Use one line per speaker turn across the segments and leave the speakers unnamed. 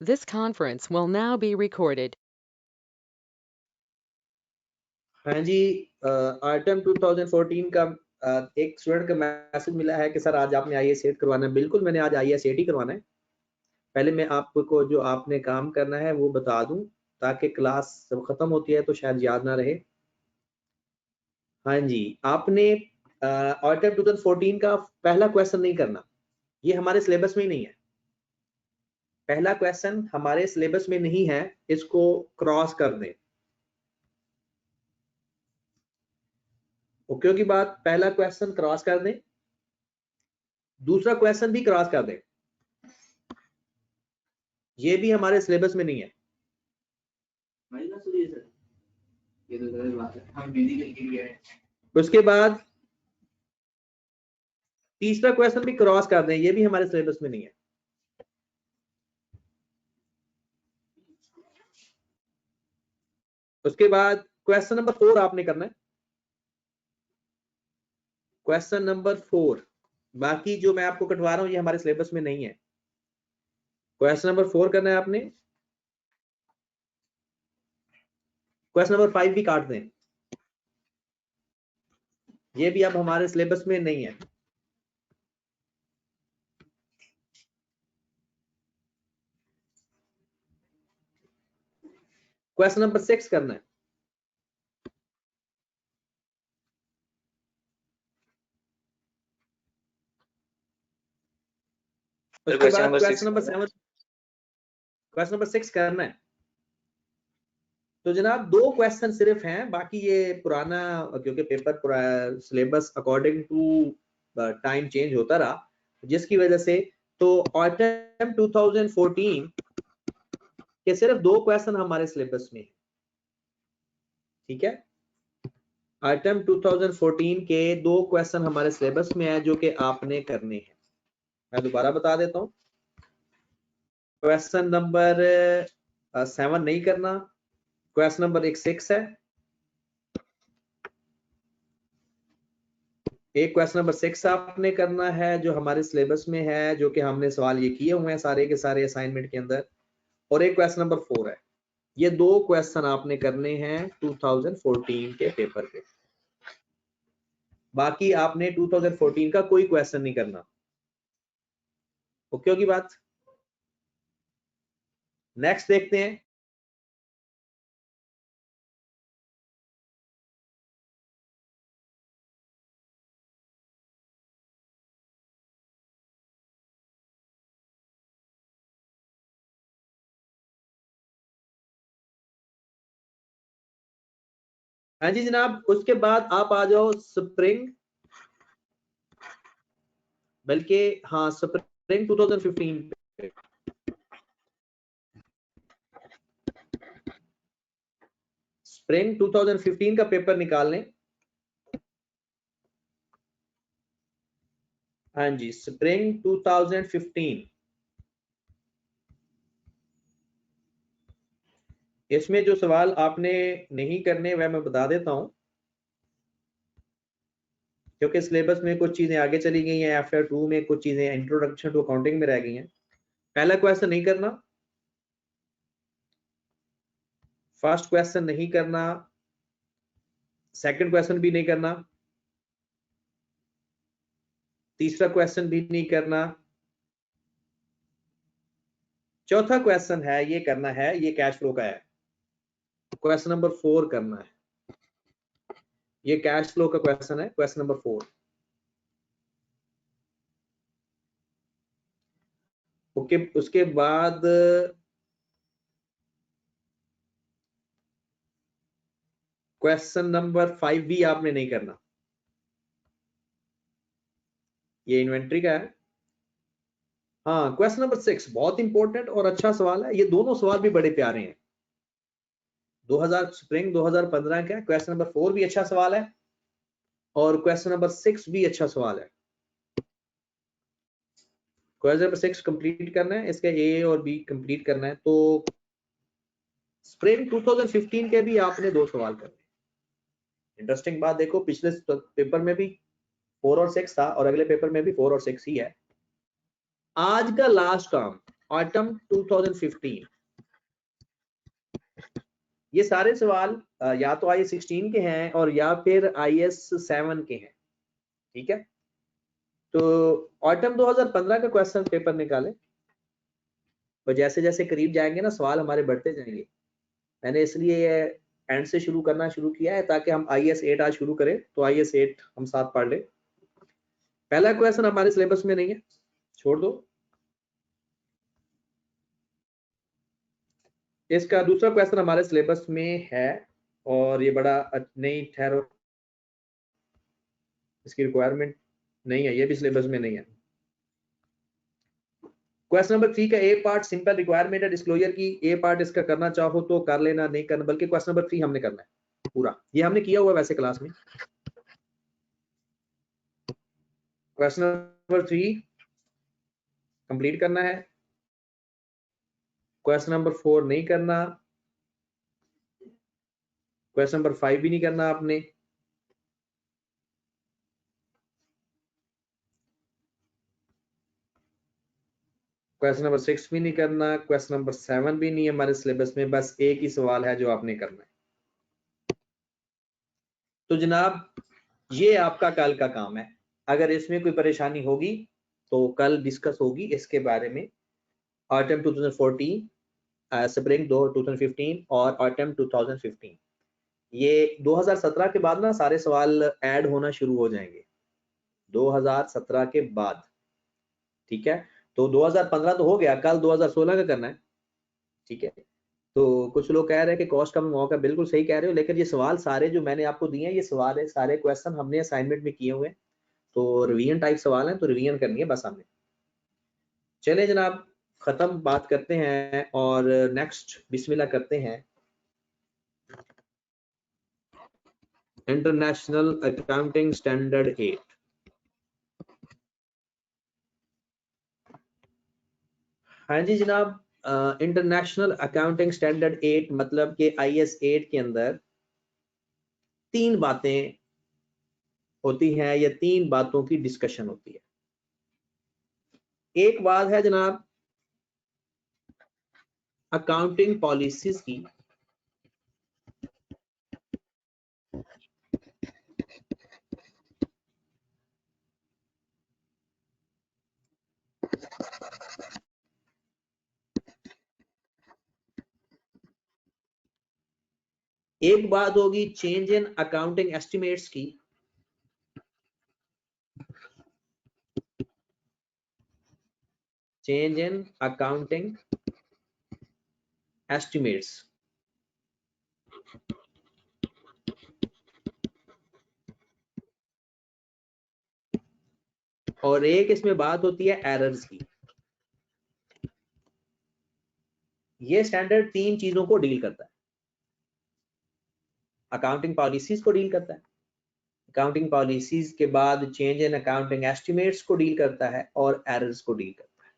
This conference will now be recorded.
हाँ जी, item 2014 का एक स्टूडेंट का मैसेज मिला है कि सर आज आपने IAS-8 करवाना है। बिल्कुल मैंने आज IAS-8 ही करवाना है। पहले मैं आपको जो आपने काम करना है वो बता दूं ताकि क्लास जब खत्म होती है तो शायद याद ना रहे। हाँ जी, आपने आइटम 2014 का पहला क्वेश्चन नहीं करना, ये हमारे सिलेबस में ही नहीं है। पहला क्वेश्चन हमारे सिलेबस में नहीं है, इसको क्रॉस कर दें। ओके की बात, पहला क्वेश्चन क्रॉस कर दें, दूसरा क्वेश्चन भी क्रॉस कर दें, ये भी हमारे सिलेबस में नहीं है। उसके बाद तीसरा क्वेश्चन भी क्रॉस कर दें, ये भी हमारे सिलेबस में नहीं है। उसके बाद क्वेश्चन नंबर 4 आपने करना है, क्वेश्चन नंबर 4। बाकी जो मैं आपको कटवा रहा हूं ये हमारे सिलेबस में नहीं है। क्वेश्चन नंबर 4 करना है आपने। क्वेश्चन नंबर 5 भी काट दें, ये भी अब हमारे सिलेबस में नहीं है। क्वेश्चन नंबर 6 करना है। उसके बाद क्वेश्चन नंबर 7, क्वेश्चन नंबर 6 करना है। तो जनाब 2 क्वेश्चन सिर्फ हैं, बाकी ये पुराना, क्योंकि paper syllabus according to time change होता रहा, जिसकी वजह से तो आइटम 2014 के सिर्फ 2 क्वेश्चन हमारे सिलेबस में है। ठीक है, आइटम 2014 के 2 क्वेश्चन हमारे सिलेबस में है जो कि आपने करने हैं। मैं दोबारा बता देता हूं, क्वेश्चन नंबर 7 नहीं करना, क्वेश्चन नंबर 6 है, एक क्वेश्चन नंबर 6 आपने करना है जो हमारे सिलेबस में है, जो कि हमने सवाल ये किए हुए हैं सारे के सारे असाइनमेंट के अंदर, और एक क्वेश्चन नंबर 4 है। ये 2 क्वेश्चन आपने करने हैं 2014 के पेपर पे। बाकी आपने 2014 का कोई क्वेश्चन नहीं करना। ओके होगी बात। नेक्स्ट देखते हैं। हाँ जी जनाब, उसके बाद आप आ जाओ स्प्रिंग, बल्कि हाँ स्प्रिंग 2015 पे। स्प्रिंग 2015 का पेपर निकाल लें। हाँ जी, स्प्रिंग 2015, इसमें जो सवाल आपने नहीं करने वह मैं बता देता हूं, क्योंकि सिलेबस में कुछ चीजें आगे चली गई हैं, आफ्टर 2 में कुछ चीजें इंट्रोडक्शन टू अकाउंटिंग में रह गई हैं। पहला क्वेश्चन नहीं करना, फर्स्ट क्वेश्चन नहीं करना, सेकंड क्वेश्चन भी नहीं करना, तीसरा क्वेश्चन भी नहीं करना, चौथा क्वेश्चन है ये करना है, ये कैश फ्लो का है, क्वेश्चन नंबर 4 करना है। ये कैश फ्लो का क्वेश्चन है, क्वेश्चन नंबर 4। ओके, उसके बाद क्वेश्चन नंबर 5 भी आपने नहीं करना, ये इन्वेंट्री का है। हाँ, क्वेश्चन नंबर 6 बहुत इंपॉर्टेंट और अच्छा सवाल है। ये दोनों सवाल भी बड़े प्यारे हैं। स्प्रिंग 2015 का क्वेश्चन नंबर 4 भी अच्छा सवाल है, और क्वेश्चन नंबर 6 भी अच्छा सवाल है। क्वेश्चन नंबर 6 कंप्लीट करना है, इसके ए और बी कंप्लीट करना है। तो स्प्रिंग 2015 के भी आपने 2 सवाल करने। इंटरेस्टिंग बात देखो, पिछले पेपर में भी 4 और 6 था और अगले पेपर में भी 4 और 6 ही है। आज का लास्ट काम ऑटम 2015। ये सारे सवाल या तो IAS 16 के हैं और या फिर IAS 7 के हैं, ठीक है। तो ऑटम 2015 का क्वेश्चन पेपर निकालें, और जैसे जैसे करीब जाएंगे ना सवाल हमारे बढ़ते जाएंगे। मैंने इसलिए एंड से शुरू करना शुरू किया है ताकि हम IAS 8 आज शुरू करें, तो IAS 8 हम साथ पढ़ ले। पहला क्वेश्चन हमारे सिलेबस में नहीं है, छोड़ दो। इसका दूसरा क्वेश्चन हमारे सिलेबस में है, और ये बड़ा नहीं, ठहरो, इसकी रिक्वायरमेंट नहीं है, ये भी सिलेबस में नहीं है। क्वेश्चन नंबर 3 का ए पार्ट सिंपल रिक्वायरमेंट है डिस्क्लोजर की। ए पार्ट इसका करना चाहो तो कर लेना, नहीं करना, बल्कि क्वेश्चन नंबर 3 हमने करना है पूरा, ये हमने किया हुआ वैसे क्लास में। क्वेश्चन नंबर 3 कंप्लीट करना है। क्वेश्चन नंबर 4 नहीं करना, क्वेश्चन नंबर 5 भी नहीं करना आपने। क्वेश्चन नंबर 6 भी नहीं करना, क्वेश्चन नंबर 7 भी नहीं है हमारे सिलेबस में, बस एक ही सवाल है जो आपने करना है। तो जनाब ये आपका कल का काम है। अगर इसमें कोई परेशानी होगी तो कल डिस्कस होगी इसके बारे में। ऑटम 2014, स्प्रिंग 2015 और ऑटम 2015, ये 2017 के बाद ना सारे सवाल ऐड होना शुरू हो जाएंगे 2017 के बाद, ठीक है। तो 2015 तो हो गया, कल 2016 का करना है, ठीक है। तो कुछ लोग कह रहे हैं कि कॉस्ट कम मौका, बिल्कुल सही कह रहे हो, लेकिन ये सवाल सारे जो मैंने आपको दिए हैं, ये सवाल है, सारे क्वेश्चन हमने असाइनमेंट में किए हुए हैं, तो रिवीजन टाइप सवाल हैं, तो रिवीजन करनी है बस हमने। चले जनाब, खत्म बात करते हैं और नेक्स्ट बिस्मिल्लाह करते हैं। International accounting standard 8। हाँ जी जनाब, इंटरनेशनल अकाउंटिंग स्टैंडर्ड 8 मतलब कि IAS 8 के अंदर 3 बातें होती हैं, या 3 बातों की डिस्कशन होती है। एक बात है जनाब अकाउंटिंग पॉलिसीज की, एक बात होगी चेंज इन अकाउंटिंग एस्टिमेट्स की, चेंज इन अकाउंटिंग एस्टिमेट्स, और एक इसमें बात होती है एरर्स की। ये स्टैंडर्ड 3 चीजों को डील करता है, अकाउंटिंग पॉलिसीज को डील करता है, अकाउंटिंग पॉलिसीज के बाद चेंज इन अकाउंटिंग एस्टिमेट्स को डील करता है, और एरर्स को डील करता है।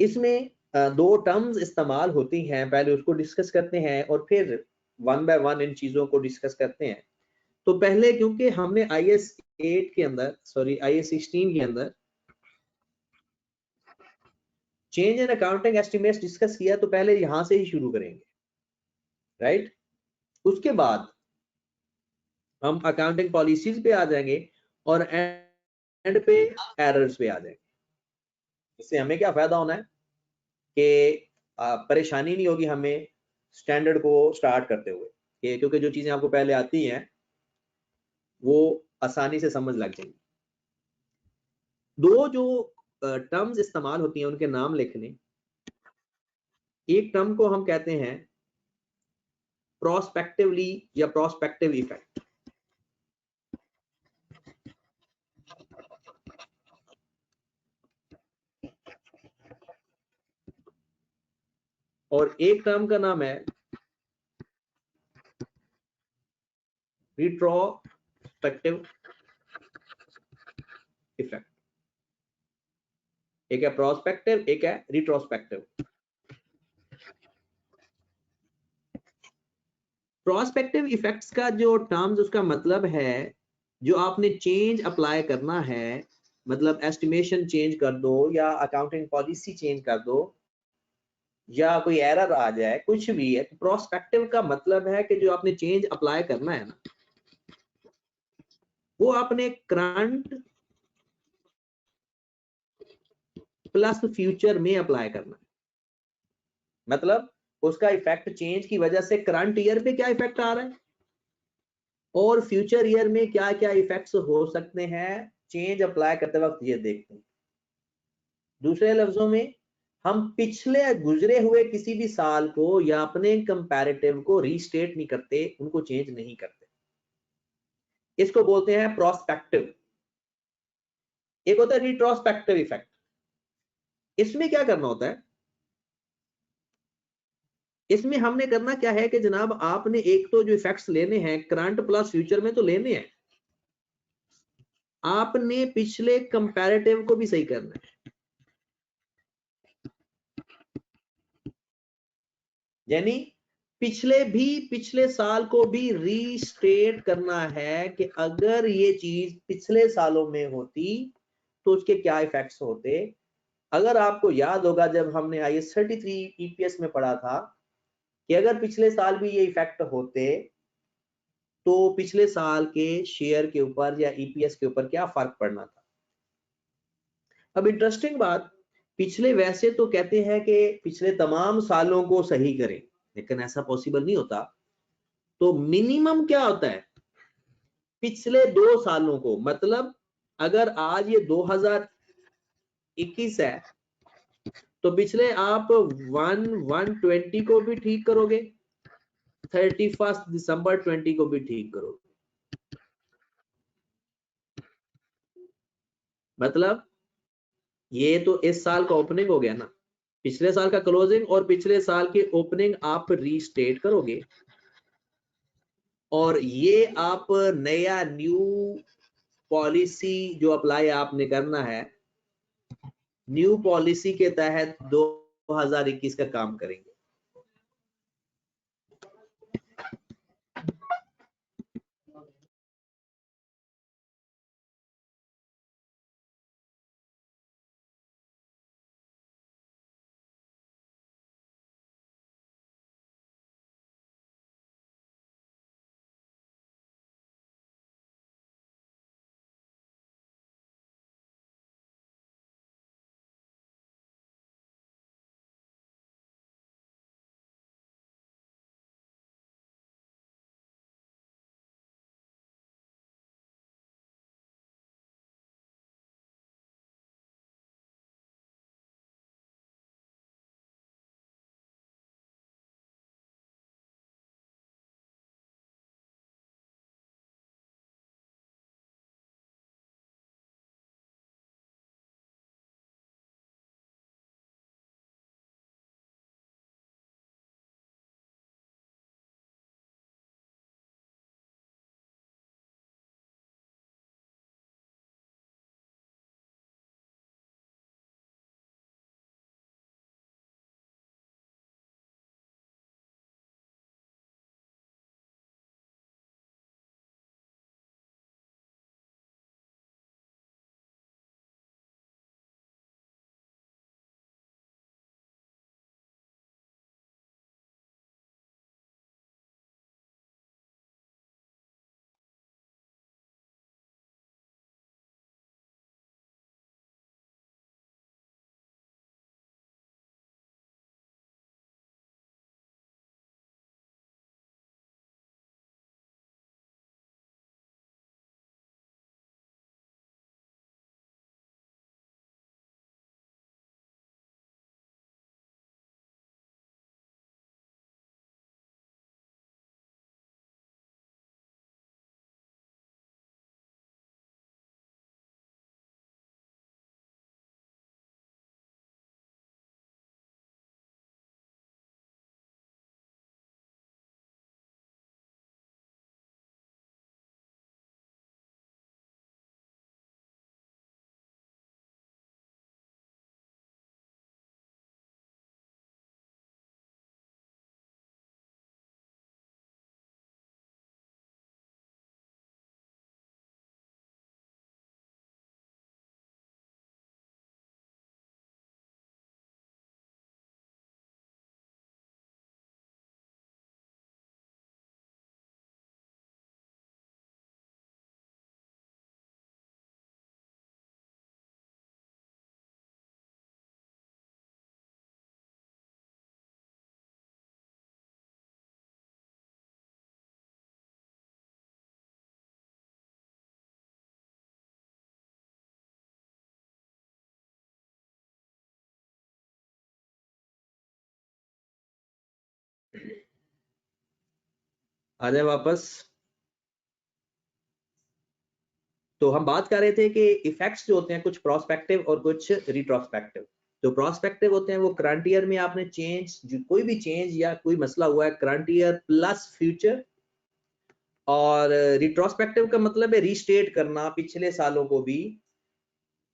इसमें 2 टर्म्स इस्तेमाल होती हैं, पहले उसको डिस्कस करते हैं और फिर वन बाय वन इन चीजों को डिस्कस करते हैं। तो पहले क्योंकि हमने IAS 8 के अंदर, सॉरी IAS 16 के अंदर change in accounting estimates discuss किया, तो पहले यहां से ही शुरू करेंगे, राइट। उसके बाद हम अकाउंटिंग पॉलिसीज पे आ जाएंगे और एंड पे एरर्स पे आ जाएंगे। इससे हमें क्या फायदा होना है कि परेशानी नहीं होगी हमें स्टैंडर्ड को स्टार्ट करते हुए, क्योंकि जो चीजें आपको पहले आती हैं वो आसानी से समझ लग जाएंगी। 2 जो टर्म्स इस्तेमाल होती हैं उनके नाम लिख लें। एक टर्म को हम कहते हैं प्रोस्पेक्टिवली या प्रोस्पेक्टिव इफेक्ट, और एक टर्म का नाम है रिट्रोस्पेक्टिव इफेक्ट। एक है प्रोस्पेक्टिव, एक है रिट्रोस्पेक्टिव। प्रोस्पेक्टिव इफेक्ट्स का जो टर्म्स, उसका मतलब है जो आपने चेंज अप्लाई करना है मतलब एस्टिमेशन चेंज कर दो या अकाउंटिंग पॉलिसी चेंज कर दो या कोई एरर आ जाए, कुछ भी है, तो प्रोस्पेक्टिव का मतलब है कि जो आपने चेंज अप्लाई करना है ना, वो आपने करंट प्लस फ्यूचर में अप्लाई करना है। मतलब उसका इफेक्ट चेंज की वजह से करंट ईयर पे क्या इफेक्ट आ रहा है और फ्यूचर ईयर में क्या क्या इफेक्ट्स हो सकते हैं, चेंज अप्लाई करते वक्त ये देखते हैं। दूसरे लफ्जों में हम पिछले गुजरे हुए किसी भी साल को या अपने कंपैरेटिव को रीस्टेट नहीं करते, उनको चेंज नहीं करते, इसको बोलते हैं प्रोस्पेक्टिव। एक होता है रिट्रोस्पेक्टिव इफेक्ट। इसमें क्या करना होता है, इसमें हमने करना क्या है कि जनाब आपने एक तो जो इफेक्ट्स लेने हैं करंट प्लस फ्यूचर में तो लेने हैं, आपने पिछले कंपैरेटिव को भी सही करना है। यानी पिछले साल को भी रीस्टेट करना है कि अगर ये चीज पिछले सालों में होती तो उसके क्या इफेक्ट्स होते। अगर आपको याद होगा जब हमने IAS 33 EPS में पढ़ा था कि अगर पिछले साल भी ये इफेक्ट होते तो पिछले साल के शेयर के ऊपर या EPS के ऊपर क्या फर्क पड़ना था। अब इंटरेस्टिंग बात, पिछले वैसे तो कहते हैं कि पिछले तमाम सालों को सही करें, लेकिन ऐसा पॉसिबल नहीं होता। तो मिनिमम क्या होता है, पिछले 2 सालों को, मतलब अगर आज ये 2021 है तो पिछले आप 1/1/20 को भी ठीक करोगे, 31 दिसंबर 20 को भी ठीक करोगे। मतलब ये तो इस साल का ओपनिंग हो गया ना, पिछले साल का क्लोजिंग और पिछले साल की ओपनिंग आप रीस्टेट करोगे और ये आप नया न्यू पॉलिसी जो अप्लाई आपने करना है, न्यू पॉलिसी के तहत 2021 का काम करेंगे। आ जाए वापस। तो हम बात कर रहे थे कि इफेक्ट्स जो होते हैं कुछ प्रोस्पेक्टिव और कुछ रिट्रोस्पेक्टिव। जो प्रोस्पेक्टिव होते हैं वो करंट ईयर में आपने चेंज, कोई भी चेंज या कोई मसला हुआ है करंट ईयर प्लस फ्यूचर, और रिट्रोस्पेक्टिव का मतलब है रीस्टेट करना पिछले सालों को भी।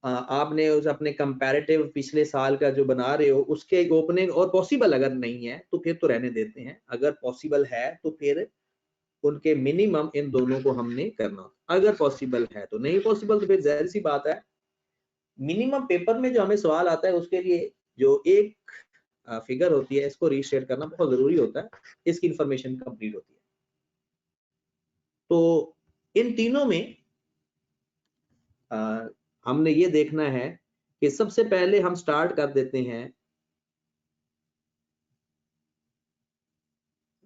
आपने उस अपने कंपैरेटिव पिछले साल का जो बना रहे हो उसके ओपनिंग, और पॉसिबल अगर नहीं है तो फिर तो रहने देते हैं, अगर पॉसिबल है तो फिर उनके मिनिमम इन दोनों को हमने करना, अगर पॉसिबल है तो। नहीं पॉसिबल तो फिर जाहिर सी बात है मिनिमम पेपर में जो हमें सवाल आता है उसके लिए जो एक फिगर होती है इसको रीस्टेट करना बहुत जरूरी होता है, इसकी इंफॉर्मेशन कंप्लीट होती है। तो इन तीनों में हमने ये देखना है कि सबसे पहले हम स्टार्ट कर देते हैं।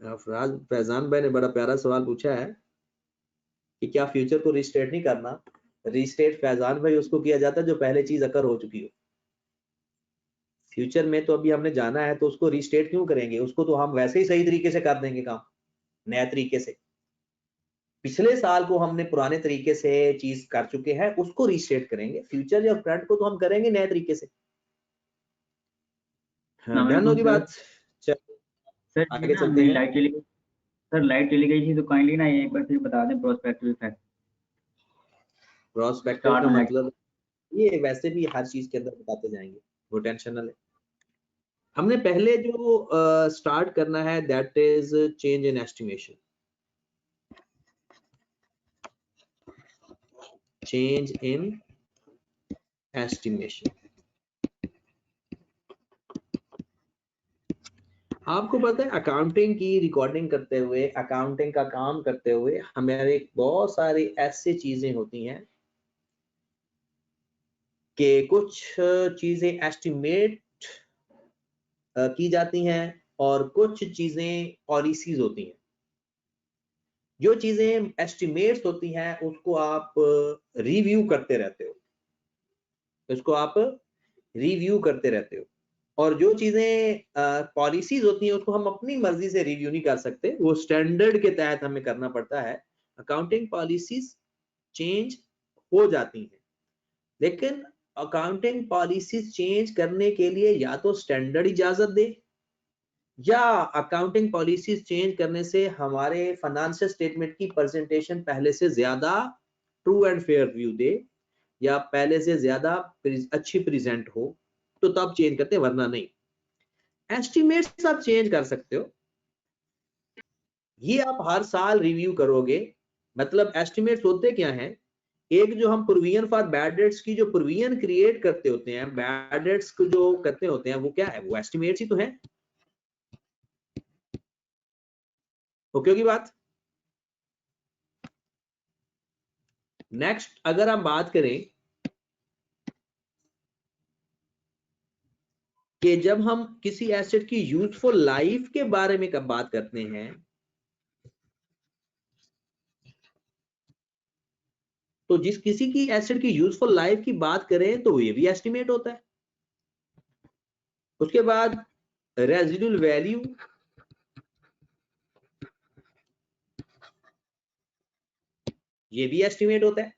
फैजान भाई ने बड़ा प्यारा सवाल पूछा है कि क्या फ्यूचर को रीस्टेट नहीं करना। रीस्टेट फैजान भाई उसको किया जाता है जो पहले चीज अकर हो चुकी हो। फ्यूचर में तो अभी हमने जाना है तो उसको रीस्टेट क्यों करेंगे, उसको तो हम वैसे ही सही तरीके से कर देंगे काम, नए तरीके से। पिछले साल को हमने पुराने तरीके से चीज कर चुके हैं, उसको रीस्टेट करेंगे। फ्यूचर या फ्रंट को तो हम करेंगे नए तरीके से। हाँ, ध्यान होगी बात।
सर
आगे चलते हैं।
लाइट चली गई सर, लाइट चली गई थी तो काइंडली ना एक बार फिर बता दें प्रोस्पेक्टिव इफेक्ट।
प्रोस्पेक्टिव का मतलब ये वैसे भी हर चीज के अंदर बताते जाएंगे, वो टेंशन ना ले। हमने पहले जो स्टार्ट करना है that is change in estimation. Change in estimation. आपको पता है अकाउंटिंग की रिकॉर्डिंग करते हुए, अकाउंटिंग का काम करते हुए हमारे बहुत सारी ऐसी चीजें होती हैं कि कुछ चीजें एस्टिमेट की जाती हैं और कुछ चीजें पॉलिसीज होती हैं। जो चीजें एस्टिमेट्स होती हैं उसको आप रिव्यू करते रहते हो, उसको आप रिव्यू करते रहते हो। और जो चीजें पॉलिसीज होती हैं उसको हम अपनी मर्जी से रिव्यू नहीं कर सकते, वो स्टैंडर्ड के तहत हमें करना पड़ता है। अकाउंटिंग पॉलिसीज चेंज हो जाती हैं, लेकिन अकाउंटिंग पॉलिसीज चेंज करने के लिए या तो स्टैंडर्ड इजाजत दे, या अकाउंटिंग पॉलिसीज चेंज करने से हमारे फाइनेंशियल स्टेटमेंट की प्रेजेंटेशन पहले से ज्यादा ट्रू एंड फेयर व्यू दे, या पहले से ज्यादा अच्छी प्रेजेंट हो, तो तब चेंज करते हैं, वरना नहीं। एस्टिमेट्स आप चेंज कर सकते हो, ये आप हर साल रिव्यू करोगे। मतलब एस्टिमेट्स होते क्या हैं, एक जो हम प्रोविजन फॉर बैड डेट्स की जो प्रोविजन क्रिएट करते होते हैं, बैड डेट्स को जो करते होते हैं, वो क्या है, वो एस्टिमेट्स ही तो है। ओके की बात। नेक्स्ट अगर हम बात करें कि जब हम किसी एसेट की यूजफुल लाइफ के बारे में कब बात करते हैं, तो जिस किसी की एसेट की यूजफुल लाइफ की बात करें तो ये भी एस्टिमेट होता है। उसके बाद रेजिडुअल वैल्यू, ये भी एस्टिमेट होता है।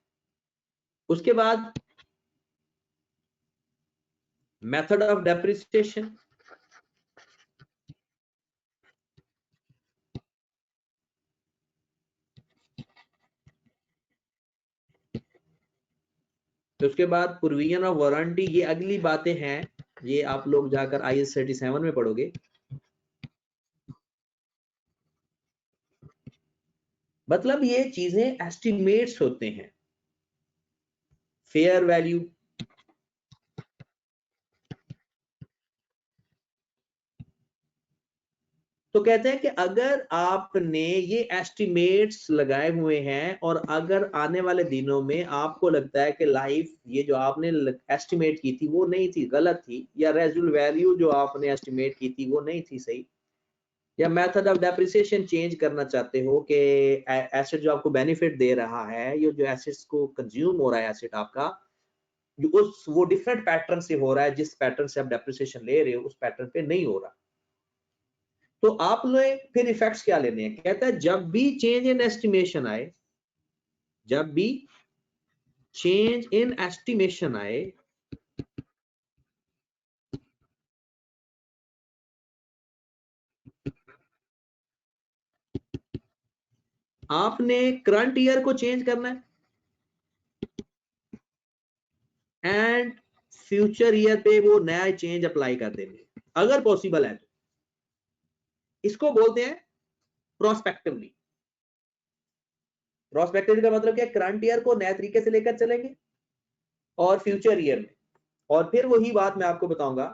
उसके बाद मेथड ऑफ डेप्रिसिएशन, तो उसके बाद प्रोविजन ऑफ वारंटी, ये अगली बातें हैं, ये आप लोग जाकर IAS 37 में पढ़ोगे। मतलब ये चीजें एस्टिमेट्स होते हैं। फेयर वैल्यू, तो कहते हैं कि अगर आपने ये एस्टिमेट्स लगाए हुए हैं और अगर आने वाले दिनों में आपको लगता है कि लाइफ ये जो आपने एस्टिमेट की थी वो नहीं थी, गलत थी, या रेजिडुअल वैल्यू जो आपने एस्टिमेट की थी वो नहीं थी सही, या मेथड ऑफ डेप्रिसिएशन चेंज करना चाहते हो कि एसेट जो आपको बेनिफिट दे रहा है, ये जो एसेट्स को कंज्यूम हो रहा है एसेट आपका, उस वो डिफरेंट पैटर्न से हो रहा है, जिस पैटर्न से आप डेप्रिसिएशन ले रहे हो उस पैटर्न पे नहीं हो रहा, तो आप लोग फिर इफेक्ट्स क्या लेने हैं, कहता है जब भी चेंज इन एस्टिमेशन आए, जब भी चेंज इन एस्टिमेशन आए, आपने करंट ईयर को चेंज करना है एंड फ्यूचर ईयर पे वो नया चेंज अप्लाई कर देंगे अगर पॉसिबल है तो। इसको बोलते हैं प्रोस्पेक्टिवली। प्रोस्पेक्टिवली का मतलब क्या, करंट ईयर को नए तरीके से लेकर चलेंगे और फ्यूचर ईयर में। और फिर वही बात मैं आपको बताऊंगा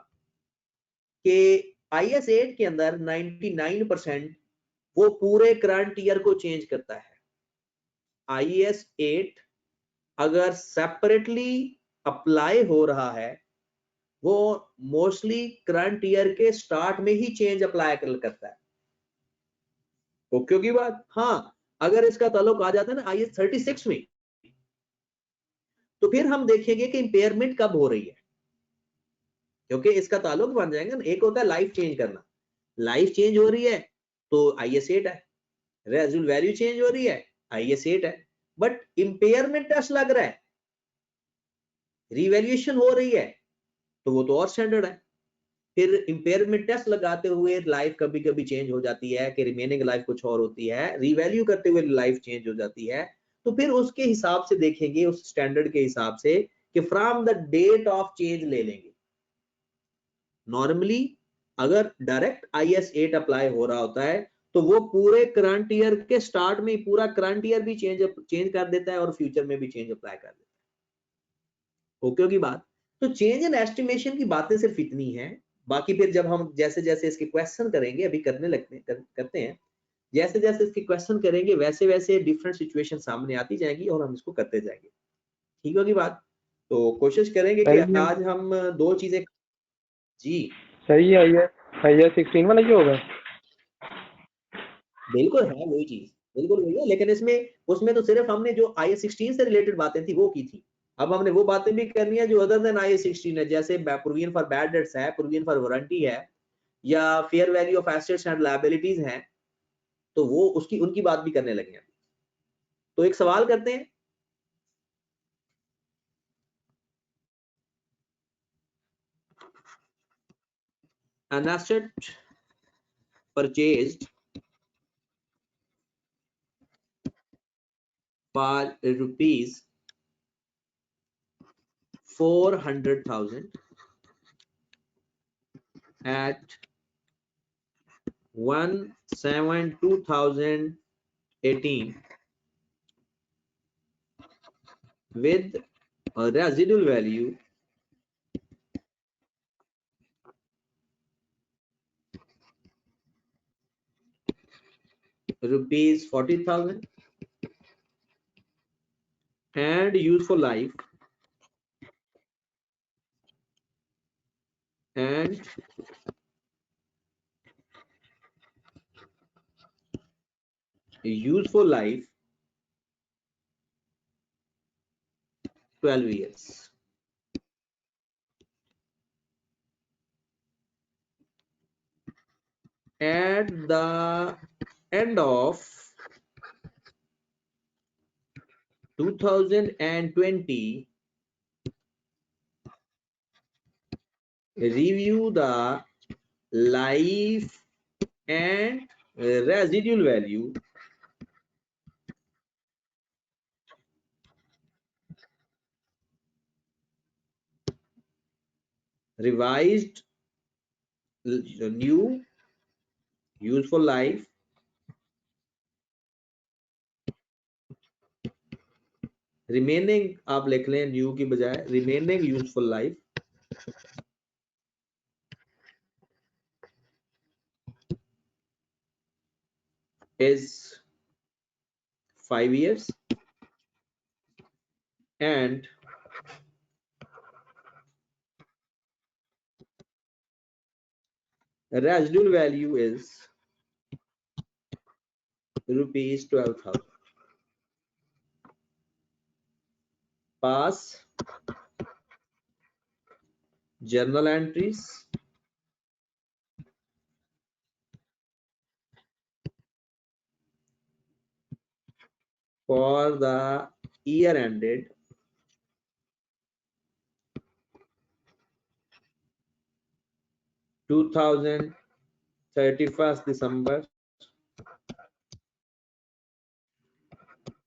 कि IS 8 के अंदर 99% वो पूरे करंट ईयर को चेंज करता है। IS 8 अगर सेपरेटली अप्लाई हो रहा है वो मोस्टली करंट ईयर के स्टार्ट में ही चेंज अप्लाई करता है। ओके की बात। हाँ, अगर इसका ताल्लुक आ जाता है ना IS 36 में, तो फिर हम देखेंगे कि इंपेयरमेंट कब हो रही है, क्योंकि इसका ताल्लुक बन जाएगा ना। एक होता है लाइफ चेंज करना, लाइफ चेंज हो रही है तो IS 8 है, रेजिडुअल वैल्यू चेंज हो रही है IS 8 है, बट इंपेयरमेंट टेस्ट लग रहा है, रिवैल्यूएशन हो रही है तो वो तो और स्टैंडर्ड है। फिर इंपेयरमेंट टेस्ट लगाते हुए लाइफ कभी कभी चेंज हो जाती है कि रिमेनिंग लाइफ कुछ और होती है, रिवैल्यू करते हुए लाइफ चेंज हो जाती है, तो फिर उसके हिसाब से देखेंगे, उस स्टैंडर्ड के हिसाब से कि from the date of change ले लेंगे। नॉर्मली अगर डायरेक्ट IS 8 अप्लाई हो रहा होता है तो वो पूरे करंट ईयर के स्टार्ट में पूरा करंट ईयर भी चेंज कर देता है और फ्यूचर में भी चेंज अप्लाई कर देता है। ओके की बात। तो चेंज इन एस्टिमेशन की बातें सिर्फ इतनी है, बाकी फिर जब हम जैसे जैसे इसके क्वेश्चन करेंगे, अभी करने लगते करते हैं, जैसे जैसे इसके क्वेश्चन करेंगे वैसे वैसे डिफरेंट सिचुएशन सामने आती जाएंगी और हम इसको करते जाएंगे। ठीक होगी बात। तो कोशिश करेंगे कि आज हम दो चीजें। जी
सही है। IS 16 वाला ही होगा।
बिल्कुल है वही चीज, बिल्कुल वही है, लेकिन इसमें उसमें तो सिर्फ हमने जो IS 16 से रिलेटेड बातें थी वो की थी। अब हमने वो बातें भी करनी है जो अदर देन IS 16 है, जैसे प्रोविजन फॉर बैड डेट्स है, प्रोविजन फॉर वारंटी है, या fair value of assets and liabilities हैं, तो वो उसकी उनकी बात भी करने लगे हैं। तो एक सवाल करते हैं, an asset purchased for rupees 400,000 at 1/7/2018 with a residual value rupees 40,000 and useful life and useful life 12 years. At the end of 2020, review the life and residual value revised new useful life remaining, आप लिख लें new की बजाय remaining useful life is 5 years and residual value is rupees 12,000. Pass journal entries for the year ended (2000) 31st December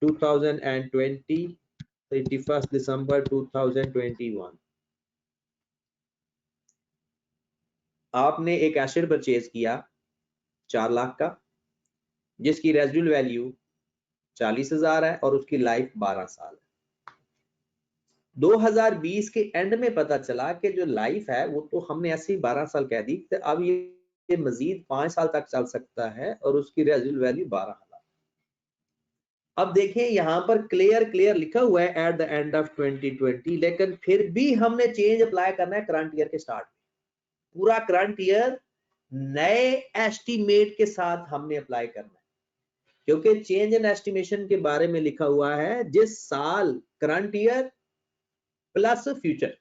2020 31st December 2021 आपने एक asset purchase किया 4 लाख का, जिसकी रेजिडुअल वैल्यू 40,000 है और उसकी लाइफ 12 साल है। 2020 के एंड में पता चला कि जो लाइफ है वो तो हमने ऐसे ही 12 साल कह दी, तो अब ये मजीद 5 साल तक चल सकता है और उसकी रेजिडुअल वैल्यू 12,000। अब देखें यहाँ पर क्लियर लिखा हुआ है एट द एंड ऑफ 2020, लेकिन फिर भी हमने चेंज अप्लाई करना है करंट ईयर के स्टार्ट में। पूरा करंट ईयर नए एस्टीमेट के साथ हमने अप्लाई करना है, क्योंकि चेंज इन एस्टिमेशन के बारे में लिखा हुआ है जिस साल करंट ईयर प्लस फ्यूचर,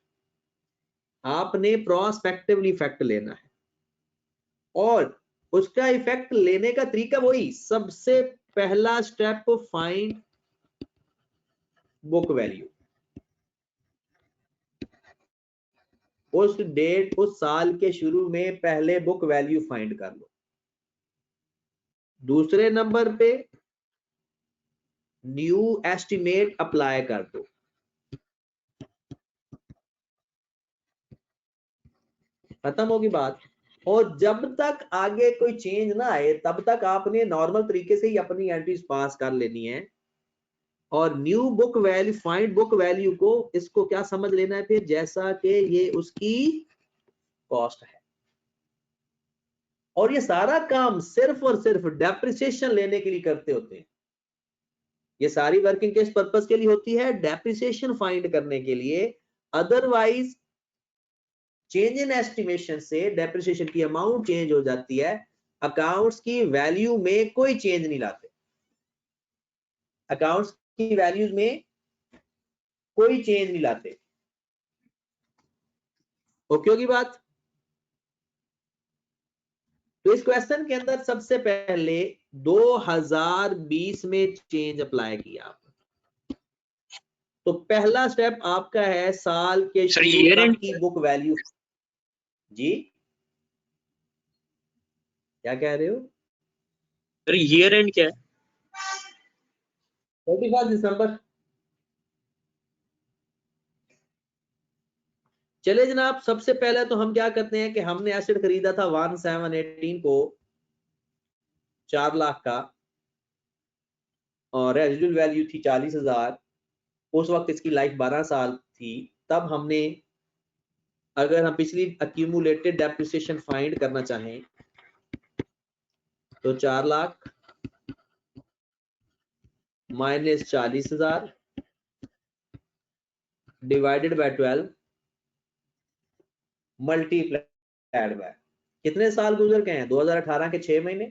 आपने प्रोस्पेक्टिवली इफेक्ट लेना है और उसका इफेक्ट लेने का तरीका वही, सबसे पहला स्टेप फाइंड बुक वैल्यू। उस डेट उस साल के शुरू में पहले बुक वैल्यू फाइंड कर लो। दूसरे नंबर पे न्यू एस्टिमेट अप्लाई कर दो। खत्म होगी बात। और जब तक आगे कोई चेंज ना आए तब तक आपने नॉर्मल तरीके से ही अपनी एंट्रीज पास कर लेनी है। और new book value, find book value को, इसको क्या समझ लेना है फिर, जैसा कि ये उसकी कॉस्ट है। और ये सारा काम सिर्फ और सिर्फ डेप्रिसिएशन लेने के लिए करते होते हैं। ये सारी वर्किंग किस पर्पस के लिए होती है? डेप्रिसिएशन फाइंड करने के लिए। अदरवाइज चेंज इन एस्टिमेशन से डेप्रिसिएशन की अमाउंट चेंज हो जाती है, अकाउंट्स की वैल्यू में कोई चेंज नहीं लाते। अकाउंट्स की वैल्यूज में कोई चेंज नहीं लाते। ओके होगी बात? तो इस क्वेश्चन के अंदर सबसे पहले 2020 में चेंज अप्लाई किया आपने, तो पहला स्टेप आपका है साल के शुरू तक की बुक वैल्यू। जी क्या कह रहे हो?
सर ईयर एंड क्या है?
31 दिसंबर। चले जनाब, सबसे पहले तो हम क्या करते हैं कि हमने एसेट खरीदा था 1718 को 4 लाख का और रेजिडुअल वैल्यू थी 40,000। उस वक्त इसकी लाइफ 12 साल थी। तब हमने, अगर हम पिछली अक्यूमुलेटेड डेप्रिसिएशन फाइंड करना चाहें तो 4 lakh minus 40,000 divided by 12 multiplied by, कितने साल गुजर गए हैं? 2018 के 6 महीने,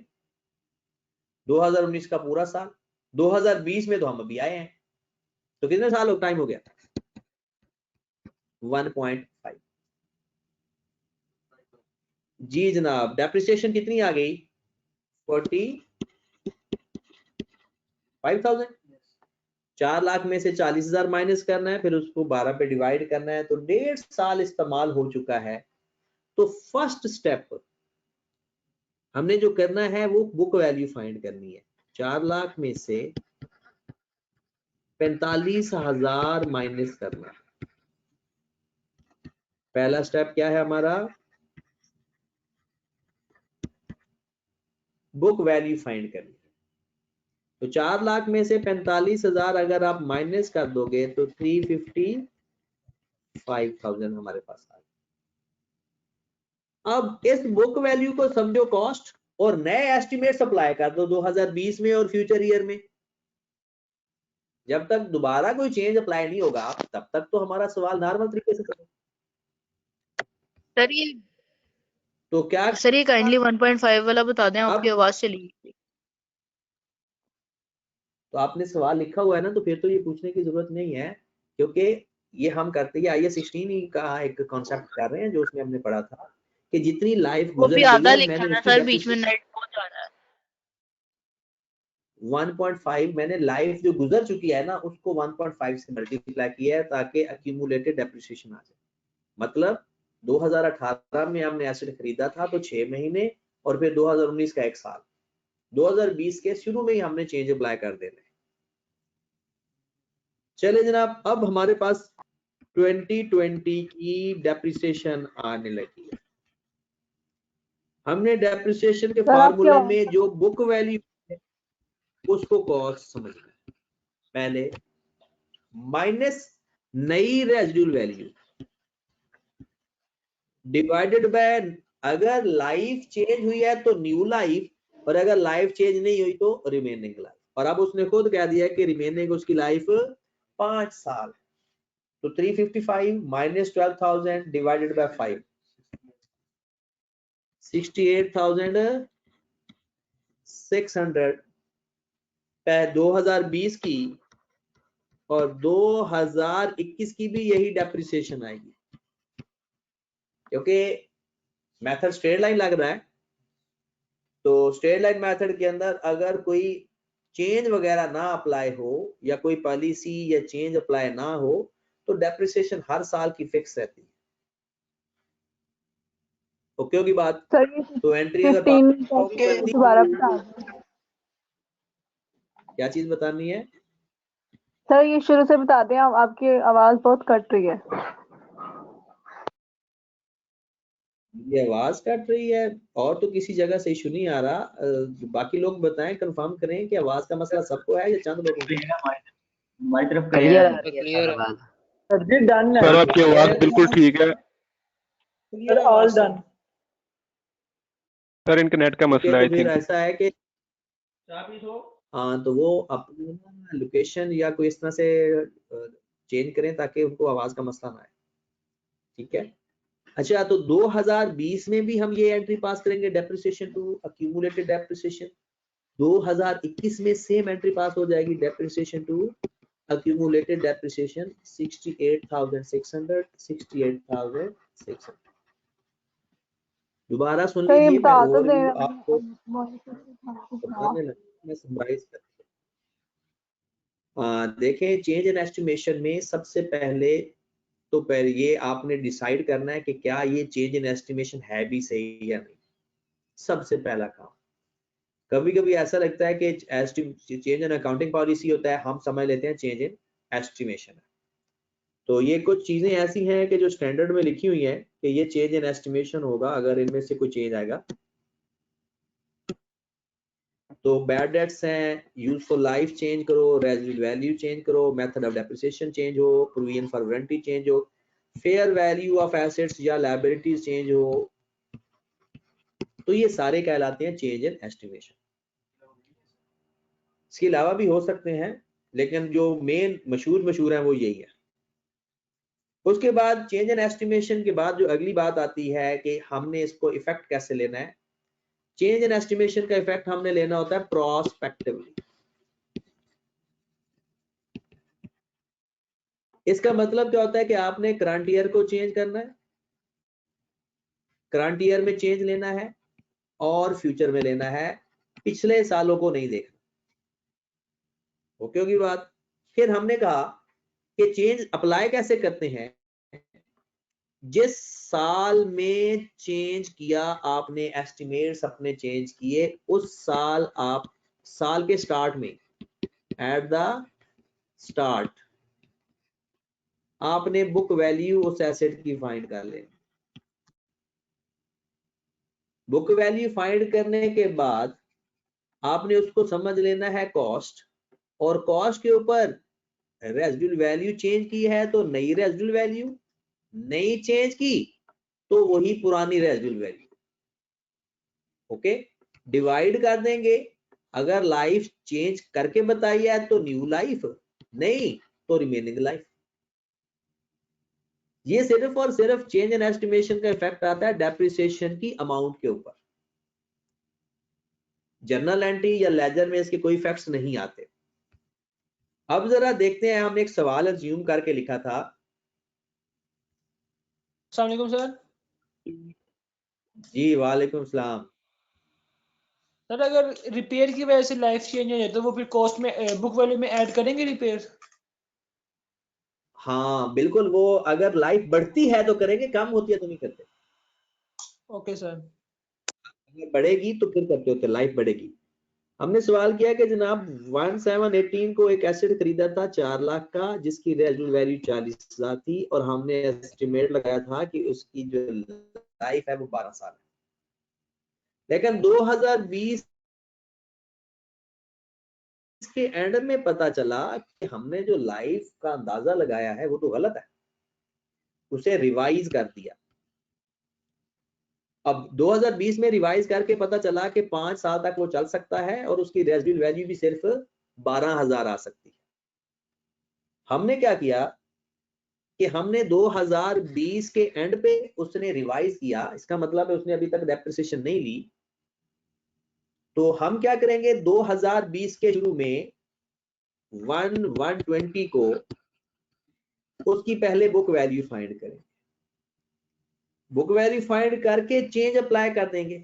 2019 का पूरा साल, 2020 में तो हम अभी आए हैं, तो कितने साल टाइम हो गया? 1.5। जी जनाब, डेप्रिसिएशन कितनी आ गई? 45,000। 4 लाख में से 40,000 माइनस करना है, फिर उसको 12 पे डिवाइड करना है, तो 1.5 साल इस्तेमाल हो चुका है। तो फर्स्ट स्टेप हमने जो करना है वो बुक वैल्यू फाइंड करनी है। 4 लाख में से 45,000 माइनस करना। पहला स्टेप क्या है हमारा? बुक वैल्यू फाइंड करनी है। तो 4 लाख में से 45,000 अगर आप माइनस कर दोगे तो 355,000 हमारे पास आ गया। अब इस बुक वैल्यू को समझो कॉस्ट और नए एस्टिमेट अप्लाई कर दो 2020 में और फ्यूचर ईयर में। जब तक दोबारा कोई चेंज अप्लाई नहीं होगा तब तक तो हमारा सवाल नॉर्मल तरीके से करो।
सर ये
तो क्या
सर ये काइंडली 1.5 वाला बता दें, आपकी आवाज चली गई।
तो आपने सवाल लिखा हुआ है ना, तो फिर तो ये पूछने की जरूरत नहीं है, क्योंकि ये हम करते हैं IAS 16 का एक कॉन्सेप्ट कर रहे हैं जो उसमें हमने पढ़ा था कि जितनी लाइफ
वो
गुजर
भी
गई
आधा
है,
लिखा
मैंने
है
उसकी
सर, बीच में नेट हो जा रहा है।
1.5 मैंने लाइफ जो गुजर चुकी है ना उसको 1.5 से मल्टीप्लाई किया है ताकि एक्यूमुलेटेड डेप्रिसिएशन आ जाए। मतलब 2018 में हमने एसेट खरीदा था तो 6 महीने और फिर 2019 का 1 साल, 2020 के शुरू में ही हमने चेंज अप्लाई कर देना है। चले जनाब, अब हमारे पास 2020 की डेप्रिसिएशन आने लगी है। हमने डेप्रिसिएशन के फार्मूले में जो बुक वैल्यू है उसको कॉस्ट समझना है। पहले माइनस नई रेजिडुअल वैल्यू डिवाइडेड बाय, अगर लाइफ चेंज हुई है तो न्यू लाइफ, और अगर लाइफ चेंज नहीं हुई तो रिमेनिंग लाइफ। और अब उसने खुद कह दिया कि रिमेनिंग उसकी लाइफ 5 साल। तो 355 माइनस 12,000 डिवाइडेड बाय 5, 68,600 पे 2020 की और 2021 की भी यही डेप्रिसिएशन आएगी, क्योंकि मेथड स्ट्रेट लाइन लग रहा है। तो स्ट्रेट लाइन मेथड के अंदर अगर कोई चेंज वगैरह ना अप्लाई हो या कोई पॉलिसी या चेंज अप्लाई ना हो तो डेप्रिसिएशन हर साल की फिक्स रहती है। ओके होगी बात? तो एंट्री अगर
दोबारा बता दो।
क्या चीज बतानी है
सर ये शुरू से बता दें, आपकी आवाज बहुत कट रही है।
ये आवाज कट रही है और तो किसी जगह से इशू नहीं आ रहा। बाकी लोग बताएं, कंफर्म करें कि आवाज का मसला सबको है या चंद लोगों को?
हमारी तरफ क्लियर आ रही है आवाज।
सर जी डन है सर, आपकी आवाज बिल्कुल ठीक है
सर, ऑल डन।
सर, इनका नेट का मसला है।
तो फिर ऐसा है कि हाँ, तो वो अपनी लोकेशन या कोई इस तरह से चेंज करें ताकि उनको आवाज का मसला ना आए। ठीक है, अच्छा, तो 2020 में भी हम ये एंट्री पास करेंगे, डेप्रिसिएशन टू अक्यूमुलेटेड डेप्रिसिएशन। 2021 में सेम एंट्री पास हो जाएगी, डेप्रिसिएशन टू अक्यूमुलेटेड डेप्रिसिएशन 68,600, 68,600। दोबारा सुन लीजिए, मैं ओवरव्यू आपको मैं समराइज कर देखें। चेंज इन एस्टिमेशन में सबसे पहले तो पहले ये आपने डिसाइड करना है कि क्या ये चेंज इन एस्टिमेशन है भी सही या नहीं। सबसे पहला काम, कभी कभी ऐसा लगता है कि चेंज इन अकाउंटिंग पॉलिसी होता है, हम समझ लेते हैं चेंज इन एस्टिमेशन है। तो ये कुछ चीजें ऐसी हैं कि जो स्टैंडर्ड में लिखी हुई हैं कि ये चेंज इन एस्टिमेशन होगा अगर इनमें से कोई चेंज आएगा। तो बैड डेट्स हैं, यूजफुल लाइफ चेंज करो, रेजिडुअल वैल्यू चेंज करो, मेथड ऑफ डेप्रिसिएशन चेंज हो, प्रोविजन फॉर वारंटी चेंज हो, फेयर वैल्यू ऑफ एसेट्स या लायबिलिटीज चेंज हो, तो ये सारे कहलाते हैं चेंज इन एस्टिमेशन। इसके अलावा भी हो सकते हैं लेकिन जो मेन मशहूर है वो यही है। उसके बाद चेंज इन एस्टिमेशन के बाद जो अगली बात आती है कि हमने इसको इफेक्ट कैसे लेना है। चेंज इन एस्टिमेशन का इफेक्ट हमने लेना होता है प्रोस्पेक्टिवली। इसका मतलब क्या होता है कि आपने करंट ईयर को चेंज करना है, करंट ईयर में चेंज लेना है और फ्यूचर में लेना है, पिछले सालों को नहीं देखना। ओके होगी बात? फिर हमने कहा कि चेंज अप्लाई कैसे करते हैं। जिस साल में चेंज किया आपने, एस्टिमेट्स अपने चेंज किए, उस साल आप साल के स्टार्ट में, एट द स्टार्ट, आपने बुक वैल्यू उस एसेट की फाइंड कर लेनी। बुक वैल्यू फाइंड करने के बाद आपने उसको समझ लेना है कॉस्ट, और कॉस्ट के ऊपर रेजिडुअल वैल्यू चेंज की है तो नई रेजिडुअल वैल्यू, नई चेंज की तो वही पुरानी रेजिडुअल वैल्यू। ओके, डिवाइड कर देंगे, अगर लाइफ चेंज करके बताई है तो न्यू लाइफ, नहीं तो रिमेनिंग लाइफ। ये सिर्फ और सिर्फ चेंज इन एस्टिमेशन का इफेक्ट आता है डेप्रिसिएशन की अमाउंट के ऊपर। जर्नल एंट्री या लेजर में इसके कोई इफेक्ट्स नहीं आते। अब जरा देखते हैं, हमने एक सवाल अज्यूम करके लिखा था।
अस्सलाम वालेकुम सर।
जी वालेकुम सलाम।
सर अगर रिपेयर की वजह से लाइफ चेंज हो जाए तो वो फिर कॉस्ट में बुक वैल्यू में ऐड करेंगे रिपेयर?
हाँ बिल्कुल, वो अगर लाइफ बढ़ती है तो करेंगे, कम होती है तो नहीं करते।
Okay sir.
अगर बढ़ेगी तो फिर करते होते, लाइफ बढ़ेगी। हमने सवाल किया कि जनाब 1718 को एक एसेट खरीदा था 4 लाख का, जिसकी रेजिडुअल वैल्यू 40,000 थी, और हमने एस्टिमेट लगाया था कि उसकी जो लाइफ है वो 12 साल है। लेकिन 2020 के एंड में पता चला कि हमने जो लाइफ का अंदाजा लगाया है वो तो गलत है, उसे रिवाइज कर दिया। अब 2020 में रिवाइज करके पता चला कि 5 साल तक वो चल सकता है और उसकी रेजिडुअल वैल्यू भी सिर्फ 12,000 आ सकती है। हमने क्या किया कि हमने 2020 के एंड पे उसने रिवाइज किया, इसका मतलब है उसने अभी तक डेप्रिसिएशन नहीं ली। तो हम क्या करेंगे, 2020 के शुरू में 1/120 को उसकी पहले बुक वैल्यू फाइंड करेंगे, बुक वैल्यू फाइंड करके चेंज अप्लाई कर देंगे।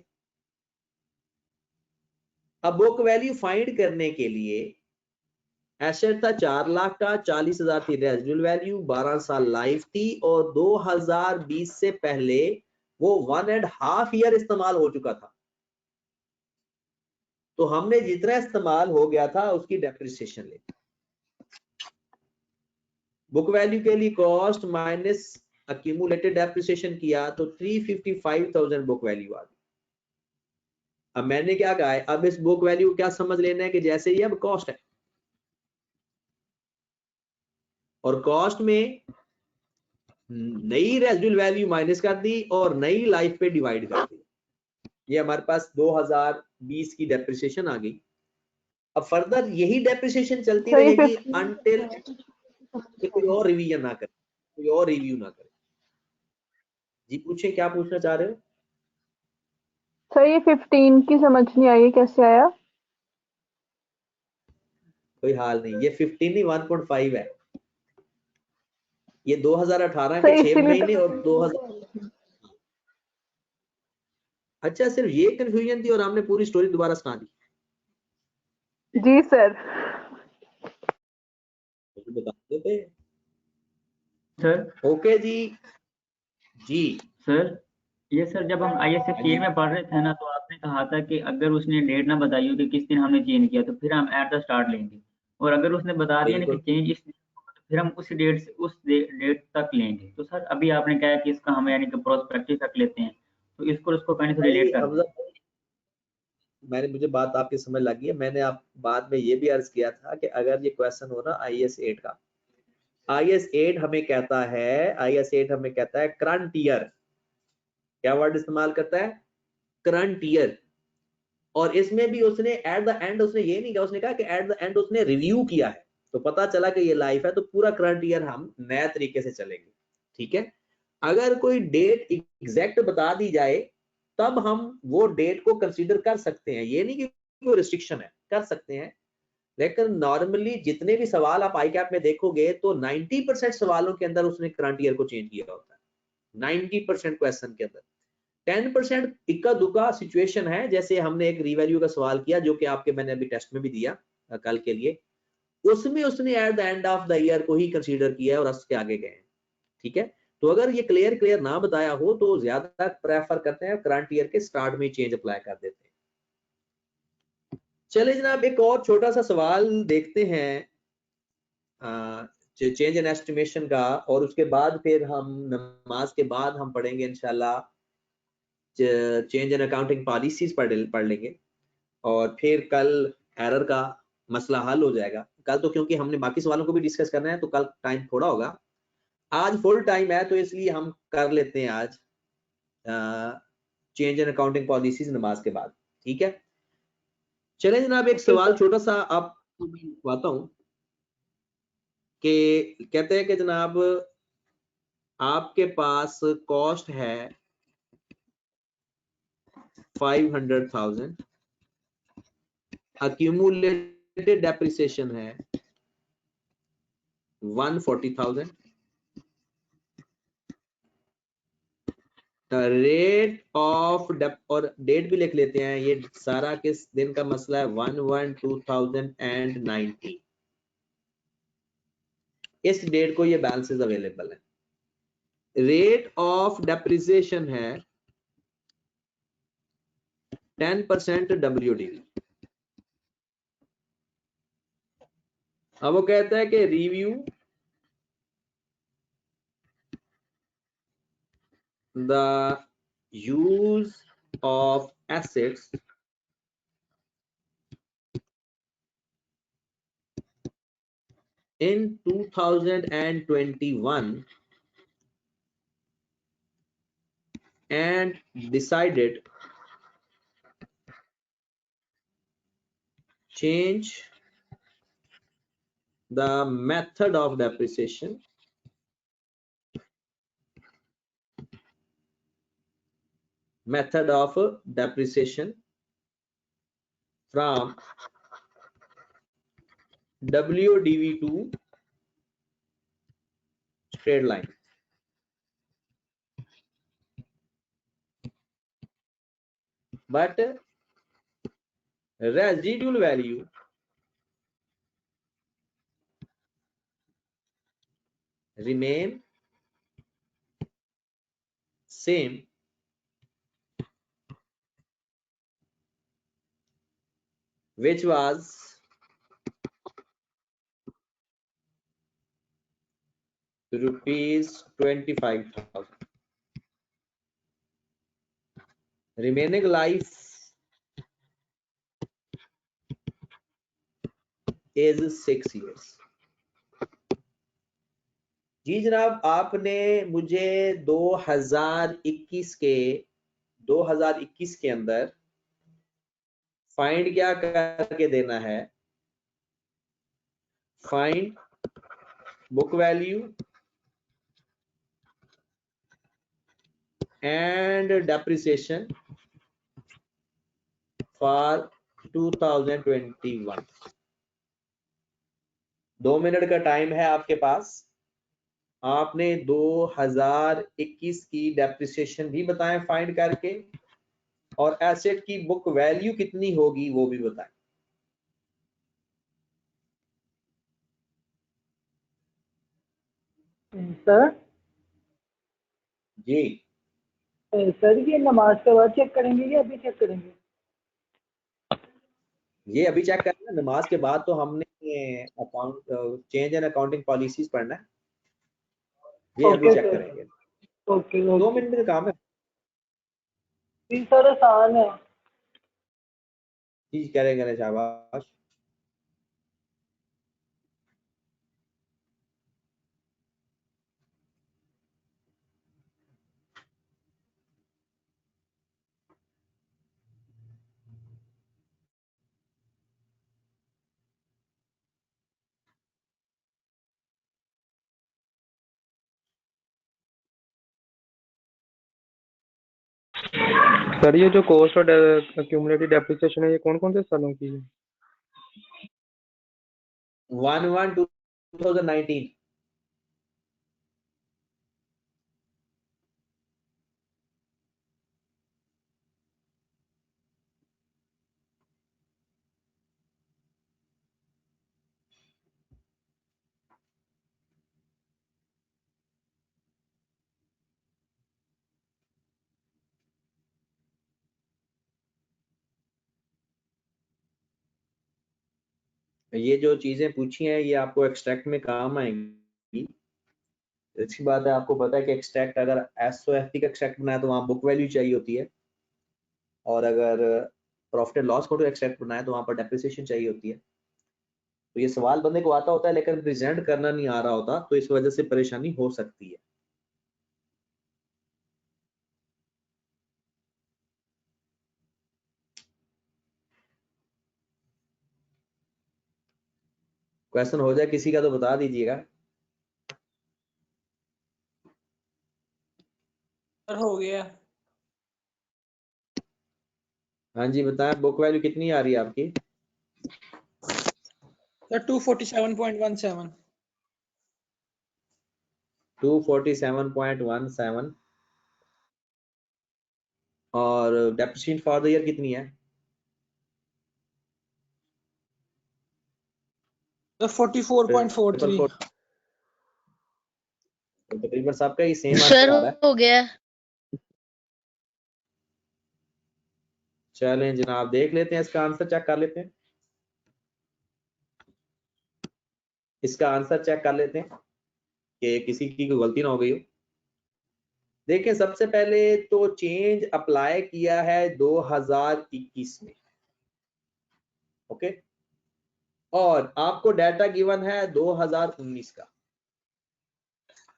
अब बुक वैल्यू फाइंड करने के लिए एसेट था 4 लाख का, 40,000 थी रेजिडुअल वैल्यू, 12 साल लाइफ थी, और 2020 से पहले वो 1.5 ईयर इस्तेमाल हो चुका था। तो हमने जितना इस्तेमाल हो गया था उसकी डेप्रिसिएशन ले, बुक वैल्यू के लिए कॉस्ट माइनस अक्यूमुलेटेड डेप्रिसिएशन किया तो 355,000 बुक वैल्यू आ गई। अब मैंने क्या कहा है, अब इस बुक वैल्यू क्या समझ लेना है कि जैसे ये अब कॉस्ट है, और कॉस्ट में नई रेजिडुअल वैल्यू माइनस कर दी और नई लाइफ पे डिवाइड कर दी। ये हमारे पास 2020 की डेप्रिसिएशन आ गई। अब फर्दर यही डेप्रिसिएशन चलती रहेगी अनटिल कोई और रिवीजन ना करे, कोई और रिव्यू ना करे। जी पूछे, क्या पूछना चाह रहे हो?
सर ये 15 की समझ नहीं आई, कैसे आया?
कोई हाल नहीं, ये 15 नहीं 1.5 है। ये 2018
सर
के 6
इसीलिए
महीने
तो
और 2000। अच्छा, सिर्फ ये कंफ्यूजन थी और हमने पूरी स्टोरी दोबारा सुना दी?
जी सर।
बता देते
सर।
ओके जी। जी
सर ये सर जब हम ISF 3 में पढ़ रहे थे ना, तो आपने कहा था कि अगर उसने डेट ना बताई हो कि किस दिन हमने चेंज किया तो फिर हम एट द स्टार्ट लेंगे, और अगर उसने बता दिया ना कि चेंज इस, तो फिर हम उस डेट से उस डेट तक लेंगे। तो सर अभी आपने कहा कि इसका हम यानी कि प्रोस्पेक्टिव तक लेते हैं, तो इसको उसको कहीं से रिलेट कर दें।
मैंने, मुझे बात आपकी समझ लगी है। मैंने आप बाद में ये भी अर्ज किया था कि अगर ये क्वेश्चन हो ना IAS 8 का, IAS 8 हमें कहता है, IAS 8 हमें कहता है करंट ईयर। क्या वर्ड इस्तेमाल करता है? Current year. और इसमें भी उसने एट द एंड उसने ये नहीं कहा, उसने कहा कि एट द एंड उसने रिव्यू किया है, तो पता चला कि ये लाइफ है, तो पूरा करंट ईयर हम नए तरीके से चलेंगे। ठीक है, अगर कोई डेट एग्जैक्ट बता दी जाए तब हम वो डेट को कंसीडर कर सकते हैं, ये नहीं कि कोई रिस्ट्रिक्शन है, कर सकते हैं। लेकिन नॉर्मली जितने भी सवाल आप ICAP में देखोगे तो 90% सवालों के अंदर उसने करंट ईयर को चेंज किया होता है। 90% क्वेश्चन के अंदर 10% इक्का दुक्का सिचुएशन है, जैसे हमने एक रीवैल्यू का सवाल किया जो कि आपके मैंने अभी टेस्ट में भी दिया कल के लिए, उसमें उसने at the end of the year को ही कंसीडर किया है और उसके आगे गए हैं। ठीक है, तो अगर ये क्लियर ना बताया हो तो ज्यादा प्रेफर करते हैं करंट ईयर के स्टार्ट में चेंज अप्लाई कर देते हैं। चलिए जनाब, एक और छोटा सा सवाल देखते हैं चेंज इन एस्टिमेशन का, और उसके बाद फिर हम नमाज के बाद हम पढ़ेंगे इंशाल्लाह चेंज इन अकाउंटिंग पॉलिसीज पढ़ लेंगे, और फिर कल एरर का मसला हल हो जाएगा। कल तो क्योंकि हमने बाकी सवालों को भी डिस्कस करना है तो कल टाइम थोड़ा होगा, आज फुल टाइम है, तो इसलिए हम कर लेते हैं आज चेंज इन अकाउंटिंग पॉलिसीज नमाज के बाद। ठीक है, चलें जनाब, एक सवाल छोटा सा आपको बताता हूं कि कहते हैं कि जनाब आपके पास कॉस्ट है 500,000, accumulated depreciation है 140,000, रेट ऑफ और डेट भी लिख लेते हैं, ये सारा किस दिन का मसला है, 1/1/2019, इस डेट को ये बैलेंसेस अवेलेबल है। रेट ऑफ डेप्रिसिएशन है 10% WDV। अब वो कहता है कि review the use of assets in 2021 and decided change the method of depreciation from WDV to straight line. But residual value remain same which was rupees 25,000. Remaining life is 6 years. जी जनाब, आपने मुझे 2021 के अंदर फाइंड क्या करके देना है, find book value and depreciation for 2021। 2 minute का टाइम है आपके पास। आपने 2021 की डेप्रिसिएशन भी बताएं फाइंड करके, और एसेट की बुक वैल्यू कितनी होगी वो भी बताएं।
सर
जी
सर, ये नमाज के बाद चेक करेंगे या अभी चेक करेंगे?
ये अभी चेक करना है। नमाज के बाद तो हमने account change and accounting policies पढ़ना है, ये अभी चेक करेंगे।
ओके
2 मिनट का काम है
जी सर, आसान है।
जी, करेंगे शाबाश।
सर ये जो कॉस्ट और एक्यूमुलेटेड डेप्रिसिएशन है, ये कौन कौन से सालों की है?
1/1/2019। ये जो चीजें पूछी हैं ये आपको एक्सट्रैक्ट में काम आएंगी। अच्छी बात है, आपको पता है कि एक्सट्रैक्ट अगर एसओएफटी का एक्सट्रैक्ट बनाया तो वहां बुक वैल्यू चाहिए होती है, और अगर profit and loss account extract बनाया तो वहां पर डेप्रिसिएशन चाहिए होती है। तो ये सवाल बंदे को आता होता है लेकिन प्रेजेंट करना नहीं आ रहा होता, तो इस वजह से परेशानी हो सकती है। क्वेश्चन हो जाए किसी का तो बता दीजिएगा।
सर हो गया।
हाँ जी बताएं, बुक वैल्यू कितनी आ रही है आपकी?
सर 247.17।
247.17। और डेप्रिसिएशन फॉर द ईयर कितनी है?
44.43।
तो तकरीबन सबका ही सेम
सर
आंसर आ रहा है।
हो गया।
चलें जनाब, देख लेते हैं इसका आंसर, चेक कर लेते हैं, इसका आंसर चेक कर लेते हैं कि किसी की कोई गलती ना हो गई हो। देखें, सबसे पहले तो चेंज अप्लाई किया है 2021 में, ओके, और आपको डाटा गिवन है 2019 का।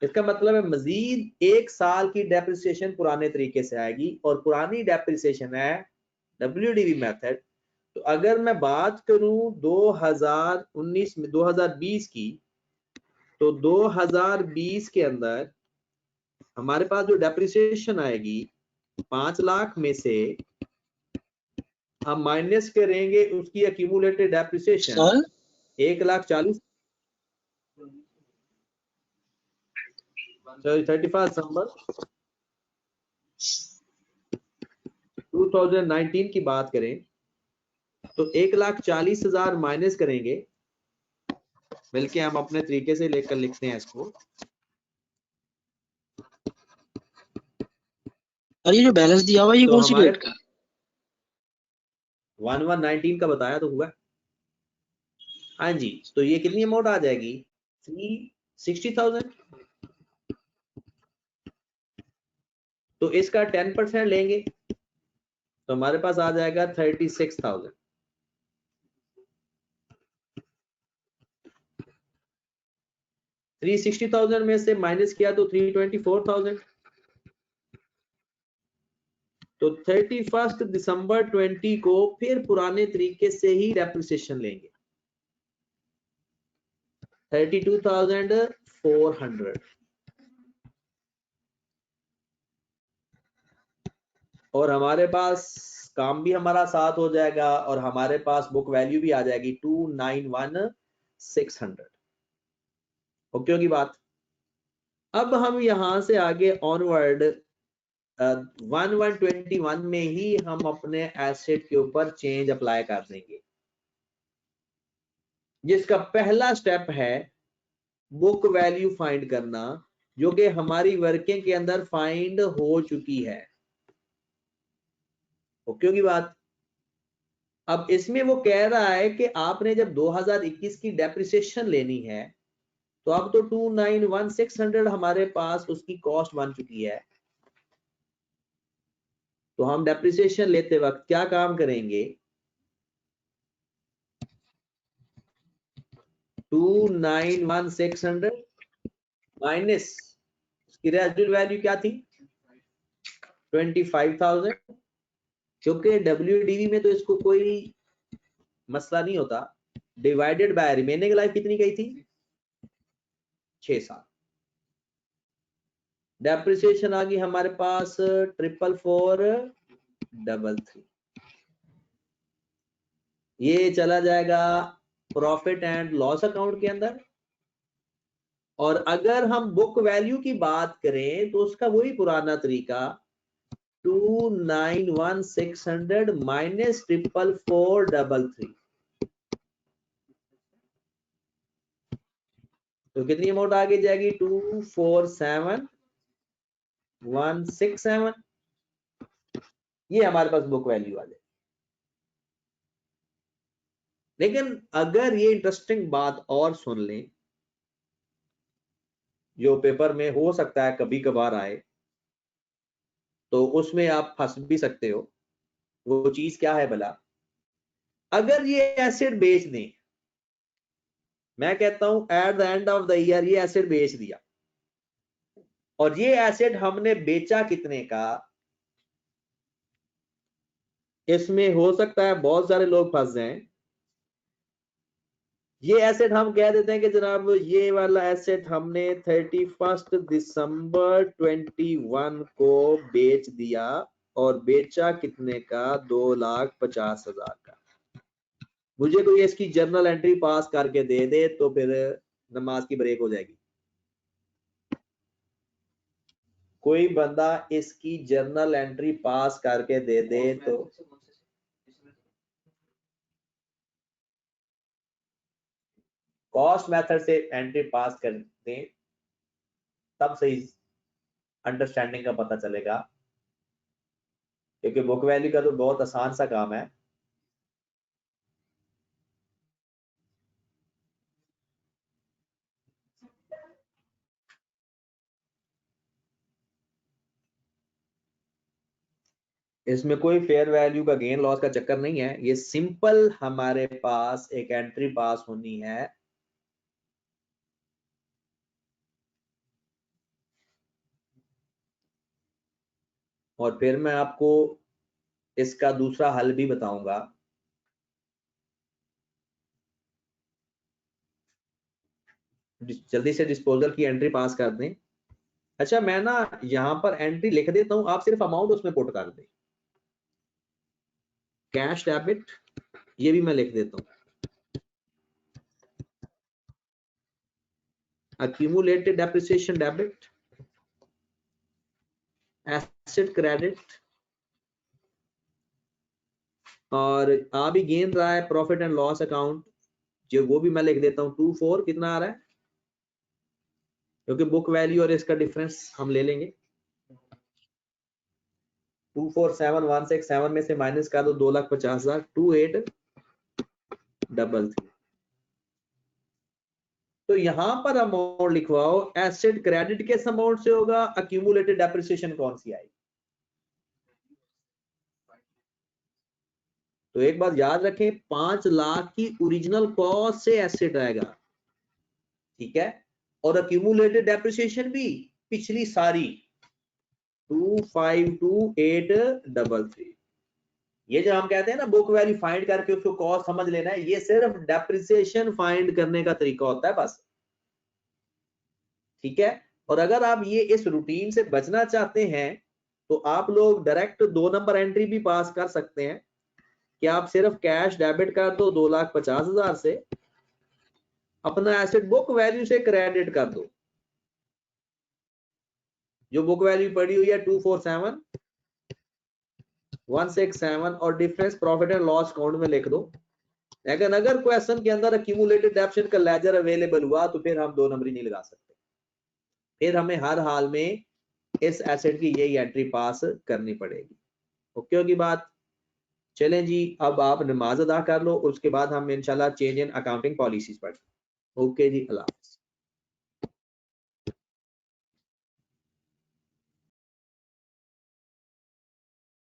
इसका मतलब है मजीद 1 साल की डेप्रिसिएशन पुराने तरीके से आएगी, और पुरानी डेप्रिसिएशन है WDV मेथड। तो अगर मैं बात करूं 2019 में 2020 की, तो 2020 के अंदर हमारे पास जो डेप्रिसिएशन आएगी 5 लाख में से हम माइनस करेंगे उसकी एक्यूमुलेटेड डेप्रिसिएशन 1,40,000, 31 दिसंबर 2019 की बात करें तो 1,40,000 माइनस करेंगे, बल्कि हम अपने तरीके से लेकर लिखते हैं इसको।
और ये जो बैलेंस दिया हुआ है ये
तो
कौन सी
हमारे
डेट का?
1119 का बताया तो हुआ। हाँ जी, तो ये कितनी अमाउंट आ जाएगी? 360,000। तो इसका 10% लेंगे तो हमारे पास आ जाएगा 36,000। 360,000 में से माइनस किया तो 324,000। तो 31 दिसंबर 20 को फिर पुराने तरीके से ही डेप्रिसिएशन लेंगे 32,400, और हमारे पास काम भी हमारा साथ हो जाएगा और हमारे पास बुक वैल्यू भी आ जाएगी 291,600। ओके होगी बात। अब हम यहां से आगे ऑनवर्ड 1121 में ही हम अपने एसेट के ऊपर चेंज अप्लाई कर देंगे, जिसका पहला स्टेप है बुक वैल्यू फाइंड करना, जो कि हमारी वर्किंग के अंदर फाइंड हो चुकी है। ओके होगी बात। अब इसमें वो कह रहा है कि आपने जब 2021 की डेप्रिसिएशन लेनी है तो अब तो 291,600 हमारे पास उसकी कॉस्ट बन चुकी है। तो हम डेप्रिसिएशन लेते वक्त क्या काम करेंगे? 291,600 माइनस उसकी रेजिडुअल वैल्यू क्या थी? 25,000। क्योंकि WDV में तो इसको कोई मसला नहीं होता, डिवाइडेड बाय रिमेनिंग लाइफ कितनी गई थी? 6 साल। डेप्रिसिएशन आ गई हमारे पास 44,433। ये चला जाएगा प्रॉफिट एंड लॉस अकाउंट के अंदर, और अगर हम बुक वैल्यू की बात करें तो उसका वही पुराना तरीका 291,600 माइनस 44,433। तो कितनी अमाउंट आगे जाएगी? 247,167। ये हमारे पास बुक वैल्यू आ जाएगी। लेकिन अगर ये इंटरेस्टिंग बात और सुन लें, जो पेपर में हो सकता है कभी कभार आए, तो उसमें आप फंस भी सकते हो। वो चीज क्या है भला? अगर ये एसेट बेच दें, मैं कहता हूं at the end of the year ये एसेट बेच दिया, और ये एसेट हमने बेचा कितने का? इसमें हो सकता है बहुत सारे लोग फंस जाएं। ये एसेट हम कह देते हैं कि जनाब ये वाला एसेट हमने 31 दिसंबर 21 को बेच दिया, और बेचा कितने का? 2,50,000 का। मुझे कोई इसकी जर्नल एंट्री पास करके दे दे तो फिर नमाज की ब्रेक हो जाएगी। कोई बंदा इसकी जर्नल एंट्री पास करके दे दे तो कॉस्ट मेथड से एंट्री पास कर दें, तब सही अंडरस्टैंडिंग का पता चलेगा, क्योंकि बुक वैल्यू का तो बहुत आसान सा काम है। इसमें कोई फेयर वैल्यू का गेन लॉस का चक्कर नहीं है, ये सिंपल हमारे पास एक एंट्री पास होनी है। और फिर मैं आपको इसका दूसरा हल भी बताऊंगा। जल्दी से डिस्पोजल की एंट्री पास कर दें। अच्छा, मैं ना यहां पर एंट्री लिख देता हूं, आप सिर्फ अमाउंट उसमें पुट कर दें। कैश डेबिट ये भी मैं लिख देता हूं। accumulated depreciation debit, asset credit, और आ भी गेन रहा है प्रॉफिट एंड लॉस अकाउंट, जो वो भी मैं लिख देता हूं 24 कितना आ रहा है, क्योंकि बुक वैल्यू और इसका डिफरेंस हम ले लेंगे। 247,167 में से माइनस कर दो 2,50,000, 2833। तो यहां पर अमाउंट लिखवाओ, एसेट क्रेडिट किस अमाउंट से होगा, अक्यूमुलेटेड डेप्रिसिएशन कौन सी आएगी। तो एक बात याद रखें, 5 लाख की ओरिजिनल कॉस्ट से एसेट आएगा, ठीक है, और अक्यूमुलेटेड डेप्रिसिएशन भी पिछली सारी 252,833। ये जो हम कहते हैं ना बुक वैल्यू फाइंड करके उसको कॉस्ट समझ लेना है, ये सिर्फ डेप्रिसिएशन फाइंड करने का तरीका होता है बस, ठीक है। और अगर आप ये इस रूटीन से बचना चाहते हैं तो आप लोग डायरेक्ट 2 नंबर एंट्री भी पास कर सकते हैं कि आप सिर्फ कैश डेबिट कर दो 2,50,000 से, अपना एसेट बुक वैल्यू से क्रेडिट कर दो, जो बुक वैल्यू पड़ी हुई है 247,167 और difference profit and loss account में लिख दो। लेकिन अगर क्वेश्चन के अंदर अक्यूमुलेटेड डेप्ट का लेजर अवेलेबल हुआ तो फिर हम 2 नंबरी नहीं लगा सकते, फिर हमें हर हाल में इस एसेट की यही एंट्री पास करनी पड़ेगी। ओके होगी बात। चलें जी, अब आप नमाज अदा कर लो, उसके बाद हम इंशाल्लाह चेंज इन अकाउंटिंग पॉलिसीज पढ़ें। ओके जी, अल्लाह हाफ़िज़।